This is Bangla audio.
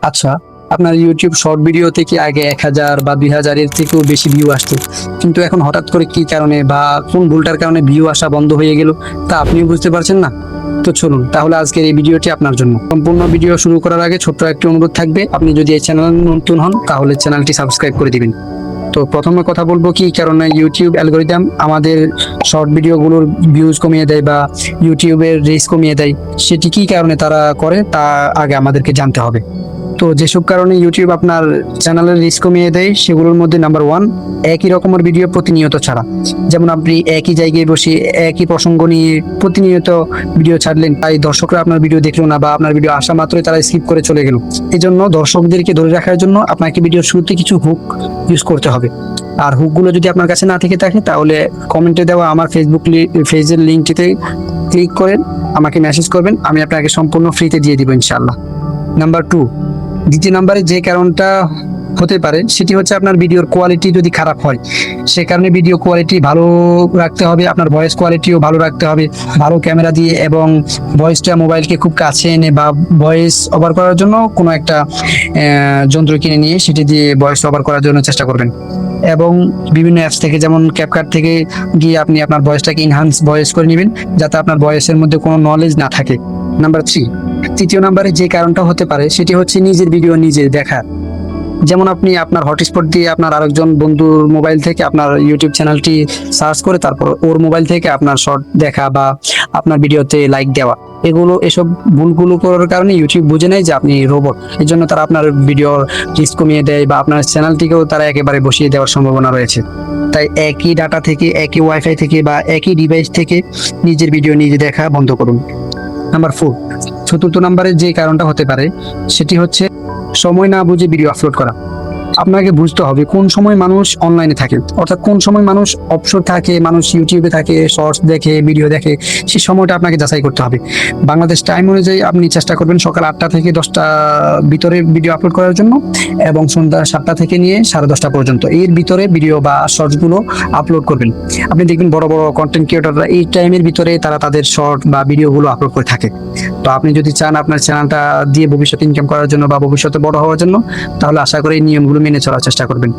আচ্ছা, আপনার ইউটিউব শর্ট ভিডিওতে কি আগে 1000 বা 2000 এর থেকেও বেশি ভিউ আসতো, কিন্তু এখন হঠাৎ করে কি কারণে বা কোন ভুলটার কারণে ভিউ আসা বন্ধ হয়ে গেল তা আপনিও বুঝতে পারছেন না? তো চলুন তাহলে আজকের এই ভিডিওটি আপনার জন্য। সম্পূর্ণ ভিডিও শুরু করার আগে ছোট্ট একটি অনুরোধ থাকবে, আপনি যদি এই চ্যানেলে নতুন হন তাহলে চ্যানেলটি সাবস্ক্রাইব করে দিবেন। তো প্রথমে কথা বলবো কি কারণে ইউটিউব অ্যালগরিদম আমাদের শর্ট ভিডিওগুলোর ভিউজ কমিয়ে দেয় বা ইউটিউবের রিচ কমিয়ে দেয়, সেটি কি কারণে তারা করে তা আগে আমাদেরকে জানতে হবে। তো যেসব কারণে ইউটিউব আপনার চ্যানেলের রিচ কমিয়ে দেয় সেগুলোর মধ্যে নাম্বার 1, একই রকমের ভিডিও প্রতিনিয়ত ছাড়া। যেমন আপনি একই জায়গায় বসে একই প্রসঙ্গ নিয়ে প্রতিনিয়ত ভিডিও ছাড়লেন, তাই দর্শকরা আপনার ভিডিও দেখলো না বা আপনার ভিডিও আসা মাত্রই তারা স্কিপ করে চলে গেল। এই জন্য দর্শকদেরকে ধরে রাখার জন্য আপনাকে ভিডিওর শুরুতে কিছু হুক ইউজ করতে হবে। আর হুকগুলো যদি আপনার কাছে না থেকে থাকে তাহলে কমেন্টে দেওয়া আমার ফেসবুক পেজের লিঙ্কটিতে ক্লিক করেন, আমাকে মেসেজ করবেন, আমি আপনাকে সম্পূর্ণ ফ্রিতে দিয়ে দিব ইনশাআল্লাহ। নাম্বার 2, দ্বিতীয় নাম্বারে যে কারণটা হতে পারে সেটি হচ্ছে আপনার ভিডিওর কোয়ালিটি যদি খারাপ হয়, সে কারণে ভিডিও কোয়ালিটি ভালো রাখতে হবে, আপনার ভয়েস কোয়ালিটিও ভালো রাখতে হবে ভালো ক্যামেরা দিয়ে, এবং ভয়েসটা মোবাইলকে খুব কাছে এনে বা ভয়েস ওভার করার জন্য কোনো একটা যন্ত্র কিনে নিয়ে সেটি দিয়ে ভয়েস ওভার করার জন্য চেষ্টা করবেন। এবং বিভিন্ন অ্যাপস থেকে যেমন ক্যাপকাট থেকে গিয়ে আপনি আপনার ভয়েসটাকে ইনহান্স ভয়েস করে নেবেন যাতে আপনার ভয়েসের মধ্যে কোনো নলেজ না থাকে। নাম্বার 3, তৃতীয় নাম্বারে যে কারণটা হতে পারে সেটি হচ্ছে নিজের ভিডিও নিজে দেখা। যেমন আপনি আপনার হটস্পট দিয়ে আপনার আরেকজন বন্ধুর মোবাইল থেকে আপনার ইউটিউব চ্যানেলটি সার্চ করে তারপর ওর মোবাইল থেকে আপনার শর্ট দেখা বা আপনার ভিডিওতে লাইক দেওয়া, এসব ভুলগুলো করার কারণে ইউটিউব বুঝে নেয় যে আপনি রোবট। এই জন্য তারা আপনার ভিডিওর রিস্ক কমিয়ে দেয় বা আপনার চ্যানেলটিকেও তারা একেবারে বসিয়ে দেওয়ার সম্ভাবনা রয়েছে। তাই একই ডাটা থেকে, একই ওয়াইফাই থেকে বা একই ডিভাইস থেকে নিজের ভিডিও নিজে দেখা বন্ধ করুন। নাম্বার 4, চতুর্থ নাম্বারে যে কারণটা হতে পারে সেটি হচ্ছে সময় না বুঝে ভিডিও আপলোড করা। আপনাকে বুঝতে হবে কোন সময় মানুষ অনলাইনে থাকে, অর্থাৎ কোন সময় মানুষ অবসর থাকে, মানুষ ইউটিউবে থাকে, শর্টস দেখে, ভিডিও দেখে, সেই সময়টা আপনাকে যাচাই করতে হবে। বাংলাদেশ টাইম অনুযায়ী আপনি চেষ্টা করবেন সকাল 8টা থেকে 10টা ভিতরে ভিডিও আপলোড করার জন্য, এবং সন্ধ্যা 7টা থেকে নিয়ে 10:30 পর্যন্ত এর ভিতরে ভিডিও বা শর্টসগুলো আপলোড করবেন। আপনি দেখবেন বড় বড় কন্টেন্ট ক্রিয়েটররা এই টাইমের ভিতরে তারা তাদের শর্ট বা ভিডিওগুলো আপলোড করে থাকে। তো আপনি যদি চান আপনার চ্যানেলটা দিয়ে ভবিষ্যতে ইনকাম করার জন্য বা ভবিষ্যতে বড় হওয়ার জন্য, তাহলে আশা করি এই নিয়মগুলো মেনে চলার চেষ্টা করবেন।